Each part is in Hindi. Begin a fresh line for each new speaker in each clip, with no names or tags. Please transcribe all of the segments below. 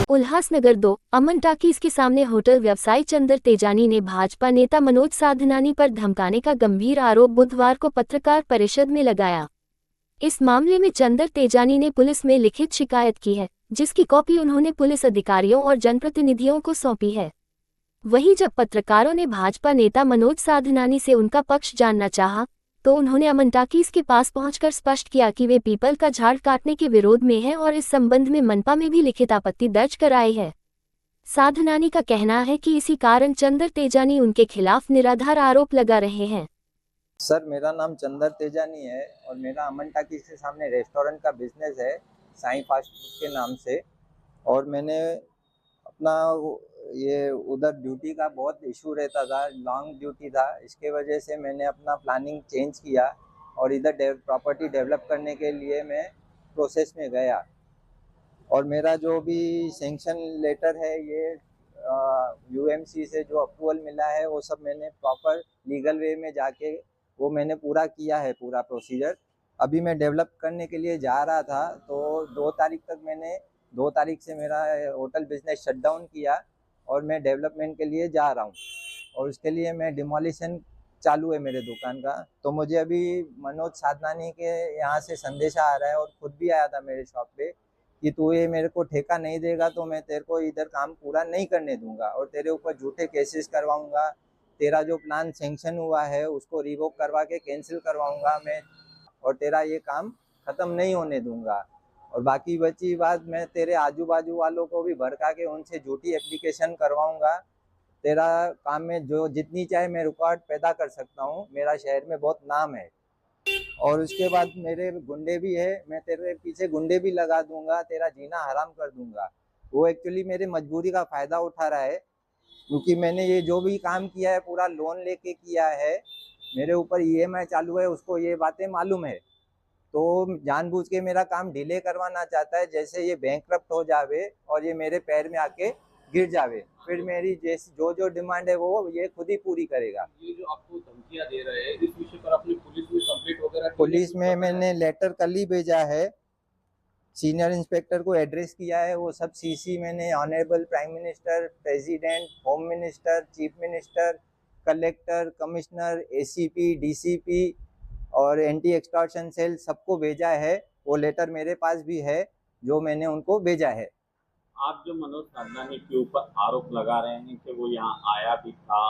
उल्हासनगर 2 अमन टाकीज के सामने होटल व्यवसायी चंदर तेजानी ने भाजपा नेता मनोज साधनानी पर धमकाने का गंभीर आरोप बुधवार को पत्रकार परिषद में लगाया। इस मामले में चंदर तेजानी ने पुलिस में लिखित शिकायत की है, जिसकी कॉपी उन्होंने पुलिस अधिकारियों और जनप्रतिनिधियों को सौंपी है। वहीं जब पत्रकारों ने भाजपा नेता मनोज साधनानी से उनका पक्ष जानना चाहा, तो उन्होंने अमन टाकीज के पास पहुंचकर स्पष्ट किया कि वे पीपल का झाड़ काटने के विरोध में हैं और इस संबंध में मनपा में भी लिखित आपत्ति दर्ज कराई है। साधनानी का कहना है कि इसी कारण चंदर तेजानी उनके खिलाफ निराधार आरोप लगा रहे हैं।
सर, मेरा नाम चंदर तेजानी है और मेरा अमन टाकीज के सामने रेस्टोरेंट का बिजनेस है, साईं फास्ट फूड के नाम से। और मैंने अपना ये उधर ड्यूटी का बहुत इशू रहता था, लॉन्ग ड्यूटी था, इसके वजह से मैंने अपना प्लानिंग चेंज किया और इधर प्रॉपर्टी डेवलप करने के लिए मैं प्रोसेस में गया। और मेरा जो भी सैंक्शन लेटर है, ये यूएमसी से जो अप्रूवल मिला है, वो सब मैंने प्रॉपर लीगल वे में जाके वो मैंने पूरा किया है, पूरा प्रोसीजर। अभी मैं डेवलप करने के लिए जा रहा था, तो 2 तारीख से मेरा होटल बिजनेस शट डाउन किया और मैं डेवलपमेंट के लिए जा रहा हूँ और उसके लिए मैं डिमोलिशन चालू है मेरे दुकान का। तो मुझे अभी मनोज साधनानी के यहाँ से संदेशा आ रहा है और खुद भी आया था मेरे शॉप पे कि तू ये मेरे को ठेका नहीं देगा तो मैं तेरे को इधर काम पूरा नहीं करने दूंगा और तेरे ऊपर झूठे केसेस करवाऊंगा, तेरा जो प्लान सैंक्शन हुआ है उसको रिवोक करवा के कैंसिल करवाऊंगा मैं और तेरा ये काम ख़त्म नहीं होने दूंगा। और बाकी बची बात, मैं तेरे आजू बाजू वालों को भी भड़का के उनसे झूठी एप्लीकेशन करवाऊंगा। तेरा काम में जो जितनी चाहे मैं रुकावट पैदा कर सकता हूँ, मेरा शहर में बहुत नाम है। और उसके बाद मेरे गुंडे भी है, मैं तेरे पीछे गुंडे भी लगा दूंगा, तेरा जीना हराम कर दूंगा। वो एक्चुअली मेरे मजबूरी का फ़ायदा उठा रहा है, क्योंकि मैंने ये जो भी काम किया है पूरा लोन लेके किया है, मेरे ऊपर ईएमआई चालू है, उसको ये बातें मालूम है। तो जानबूझ के मेरा काम डिले करवाना चाहता है, जैसे ये बैंकक्रप्ट हो जावे और ये मेरे पैर में आके गिर जावे, फिर मेरी जैसी जो डिमांड है वो ये खुद ही पूरी करेगा।
ये जो आपको धमकियां दे रहे हैं, इस विषय पर आपने पुलिस में कंप्लेंट वगैरह की है?
पुलिस में मैंने लेटर कल ही भेजा है, सीनियर इंस्पेक्टर को एड्रेस किया है, वो सब सीसी मैंने honourable prime minister, president, home minister, chief minister, collector, commissioner, ACP, DCP और एंटी एक्सटॉर्शन सेल सबको भेजा है। वो लेटर मेरे पास भी है जो मैंने उनको भेजा है।
आप जो मनोज साधनानी के ऊपर आरोप लगा रहे हैं कि वो यहाँ आया भी था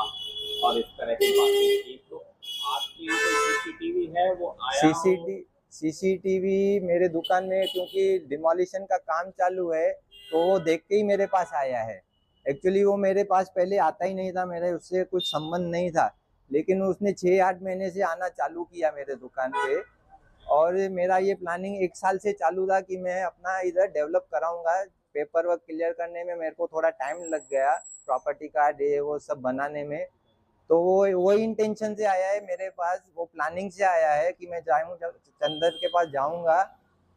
और इस तरह की बातें की, तो आपके यहाँ कोई सीसीटीवी है वो आया हो?
सीसीटीवी मेरे दुकान में, क्योंकि डिमोलिशन का काम चालू है तो वो देख के ही मेरे पास आया है। एक्चुअली वो मेरे पास पहले आता ही नहीं था, मेरे उससे कुछ संबंध नहीं था, लेकिन उसने 6-8 महीने से आना चालू किया मेरे दुकान पे। और मेरा ये प्लानिंग 1 साल से चालू था कि मैं अपना इधर डेवलप कराऊंगा। पेपर वर्क क्लियर करने में मेरे को थोड़ा टाइम लग गया, प्रॉपर्टी कार्ड ये वो सब बनाने में। तो वो इंटेंशन से आया है मेरे पास, वो प्लानिंग से आया है कि मैं जाऊँ, चंदर के पास जाऊंगा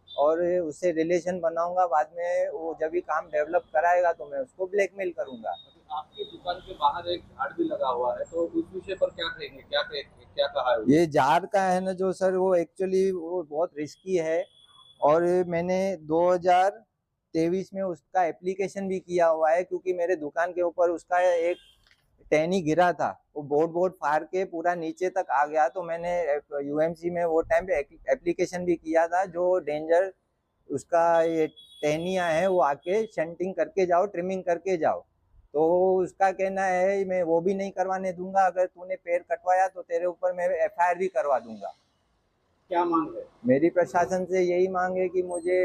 और उससे रिलेशन बनाऊंगा, बाद में वो जब भी काम डेवलप कराएगा तो मैं उसको ब्लैकमेल करूंगा।
आपकी दुकान के बाहर एक झाड़ भी लगा हुआ है, तो उस विषय पर क्या कहेंगे, क्या कहा है?
ये झाड़ का है ना जो सर, वो एक्चुअली वो बहुत रिस्की है और मैंने 2023 में उसका एप्लीकेशन भी किया हुआ है, क्योंकि मेरे दुकान के ऊपर उसका एक टहनी गिरा था, वो बोर्ड फाड़ के पूरा नीचे तक आ गया। तो मैंने यूएमसी में वो टाइम पे एप्लीकेशन भी किया था, जो डेंजर उसका ये टहनियाँ है वो आके शंटिंग करके जाओ, ट्रिमिंग करके जाओ। तो उसका कहना है मैं वो भी नहीं करवाने दूंगा, अगर तूने पैर कटवाया तो तेरे ऊपर मैं एफआईआर भी करवा दूंगा।
क्या मांग है?
मेरी प्रशासन से यही मांग है कि मुझे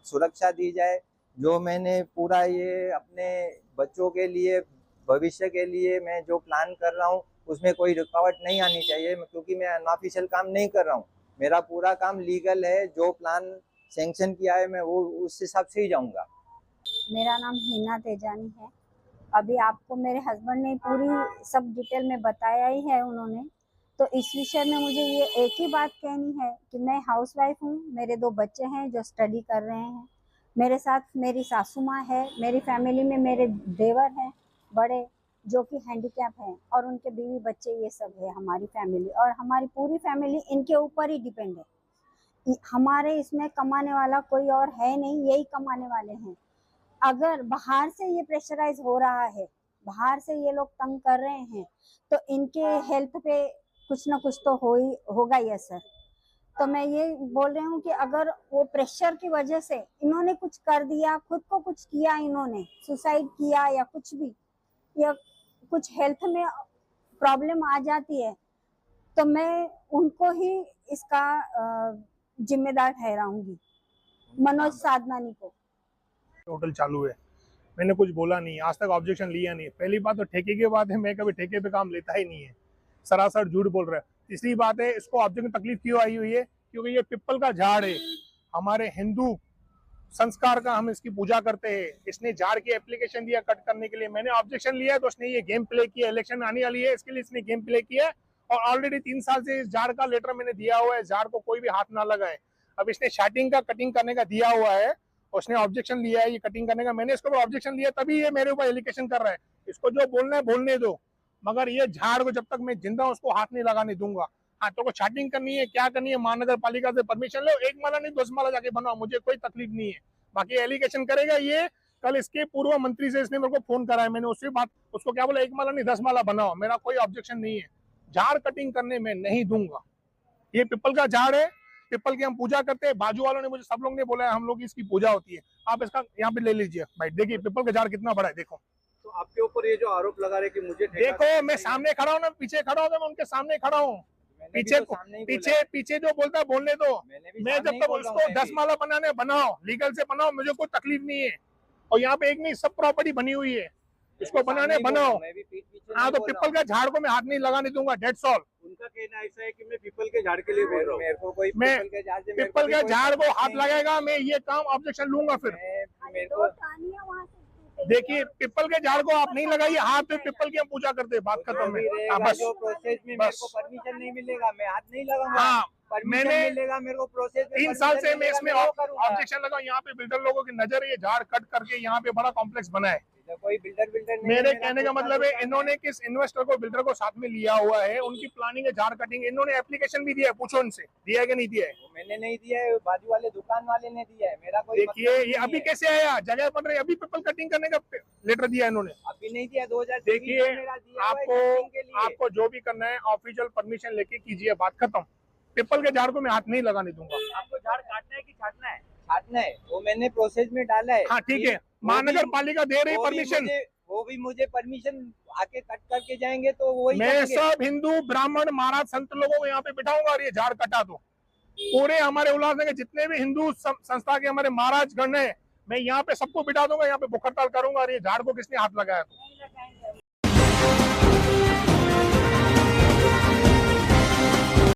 सुरक्षा दी जाए। जो मैंने पूरा ये अपने बच्चों के लिए, भविष्य के लिए मैं जो प्लान कर रहा हूँ उसमें कोई रुकावट नहीं आनी चाहिए, क्योंकि मैं अनऑफिशियल काम नहीं कर रहा हूँ, मेरा पूरा काम लीगल है। जो प्लान सैंक्शन किया है मैं वो उस हिसाब से ही जाऊँगा।
मेरा नाम हिना तेजानी है। अभी आपको मेरे हस्बैंड ने पूरी सब डिटेल में बताया ही है उन्होंने। तो इस विषय में मुझे ये एक ही बात कहनी है कि मैं हाउसवाइफ हूँ, मेरे 2 बच्चे हैं जो स्टडी कर रहे हैं, मेरे साथ मेरी सासू माँ है, मेरी फैमिली में मेरे देवर हैं बड़े जो कि हैंडीकैप हैं और उनके बीवी बच्चे, ये सब है हमारी फैमिली। और हमारी पूरी फैमिली इनके ऊपर ही डिपेंड है। हमारे इसमें कमाने वाला कोई और है नहीं, यही कमाने वाले हैं। अगर बाहर से ये प्रेशराइज हो रहा है, बाहर से ये लोग तंग कर रहे हैं, तो इनके हेल्थ पे कुछ ना कुछ तो होगा ही असर। तो मैं ये बोल रही हूँ कि अगर वो प्रेशर की वजह से इन्होंने कुछ कर दिया, खुद को कुछ किया, इन्होंने सुसाइड किया या कुछ भी, या कुछ हेल्थ में प्रॉब्लम आ जाती है, तो मैं उनको ही इसका जिम्मेदार ठहराऊंगी, मनोज साधनानी को।
होटल चालू है, मैंने कुछ बोला नहीं, आज तक ऑब्जेक्शन लिया नहीं। पहली बात तो ठेके की बात है, मैं कभी ठेके पे काम लेता ही नहीं है, सरासर झूठ बोल रहा है। तीसरी बात है, इसको ऑब्जेक्शन तकलीफ क्यों आई हुई है, क्योंकि ये पिपल का झाड़ है, हमारे हिंदू संस्कार का हम इसकी पूजा करते हैं। इसने झाड़ की एप्लीकेशन दिया कट करने के लिए, मैंने ऑब्जेक्शन लिया है, तो उसने ये गेम प्ले किया। इलेक्शन आने वाली है, इसके लिए इसने गेम प्ले किया है, और ऑलरेडी 3 साल से इस झाड़ का लेटर मैंने दिया हुआ है, झाड़ को कोई भी हाथ ना लगाए। अब इसने शार्टिंग का कटिंग करने का दिया हुआ है, उसने ऑब्जेक्शन लिया है ये कटिंग करने का, मैंने इसके ऊपर ऑब्जेक्शन लिया, तभी ये मेरे ऊपर एलिगेशन कर रहा है। इसको जो बोलना है बोलने दो, मगर ये झाड़ को जब तक मैं जिंदा हूं उसको हाथ नहीं लगाने दूंगा। हाँ, तो को शार्टिंग करनी है, क्या करनी है, महानगर पालिका से परमिशन लो, 1 माला नहीं 10 माला जाके बनाओ, मुझे कोई तकलीफ नहीं है। बाकी एलिगेशन करेगा ये, कल इसके पूर्व मंत्री से इसने मेरे को फोन करा है, मैंने उससे बात, उसको क्या बोला, 1 माला नहीं 10 माला बनाओ, मेरा कोई ऑब्जेक्शन नहीं है। झाड़ कटिंग करने में नहीं दूंगा। ये पिपल का झाड़ है, पिपल की हम पूजा करते हैं, बाजू वालों ने मुझे, सब लोग ने बोला है हम लोग इसकी पूजा होती है। आप इसका यहाँ पे ले लीजिए भाई, देखिए पिपल का झाड़ कितना बड़ा है, देखो।
तो आपके ऊपर ये जो आरोप लगा रहे कि मुझे
देखो, मैं सामने खड़ा हूँ ना, पीछे खड़ा हूँ, मैं उनके सामने खड़ा हूँ, पीछे जो बोलता है बोलने दो। मैं जब तक उसको 10 माला बनाने बनाओ, लीगल से बनाओ, मुझे कोई तकलीफ नहीं है। और यहाँ पे एक नहीं, सब प्रॉपर्टी बनी हुई है, इसको बनाने बनाओ। हाँ, तो पिपल का झाड़ को मैं हाथ नहीं लगाने दूंगा, डेट्स ऑल।
उनका कहना ऐसा है कि मैं पीपल के झाड़ के लिए बोल रहा हूँ,
मेरे को कोई
मैं पिपल के झाड़ को हाथ लगाएगा, मैं ये काम ऑब्जेक्शन लूंगा फिर।
मेरे को
देखिए, पिपल के झाड़ को आप नहीं लगाइए हाथ पे, पिपल की हम पूजा करते हैं, बात खत्म है। हाँ, बस
जो प्रोसेस में मेरे को परमिशन नहीं मिलेगा, मैं हाथ नहीं लगाऊंगा।
हाँ,
परमिशन
मैंने
मिलेगा मेरे को प्रोसेस में,
3 साल से मैं इसमें
करूंगा।
ऑब्जेक्शन लगा। यहाँ पे बिल्डर लोगों की नजर है, ये झाड़ कट करके यहाँ पे बड़ा कॉम्प्लेक्स बना है।
कोई बिल्डर नहीं,
मेरे कहने का मतलब है, इन्होंने किस इन्वेस्टर को, बिल्डर को साथ में लिया हुआ है, उनकी प्लानिंग है झाड़ कटिंग। इन्होंने एप्लीकेशन भी दिया है, पूछो उनसे, दिया है कि नहीं दिया है।
मैंने नहीं दिया है, बाजू वाले दुकान वाले ने दिया है, मेरा कोई
देखिए, ये अभी कैसे आया, जगह बन रही, अभी पिपल कटिंग करने का लेटर दिया इन्होंने,
अभी नहीं दिया। 2023
देखिए,
में मेरा दिया हुआ है कटिंग के लिए।
आपको जो भी करना है ऑफिशियल परमिशन लेके कीजिए, बात खत्म। पिपल के झाड़ को मैं हाथ नहीं लगाने दूंगा।
आपको झाड़ काटना है कि छाटना है?
छाटना है, वो मैंने प्रोसेस में डाला है।
हाँ, ठीक है, महानगर पालिका दे रही परमिशन,
वो भी मुझे परमिशन आके कट करके जाएंगे, तो वही
मैं
करेंगे।
सब हिंदू ब्राह्मण महाराज संत लोगों को यहाँ पे बिठाऊंगा, और ये झाड़ कटा दो। पूरे हमारे उल्लासनगर के जितने भी हिंदू संस्था के हमारे महाराज गण है, मैं यहाँ पे सबको बिठा दूंगा, यहाँ पे भूख हड़ताल करूंगा, और ये झाड़ को किसने हाथ लगाया तो।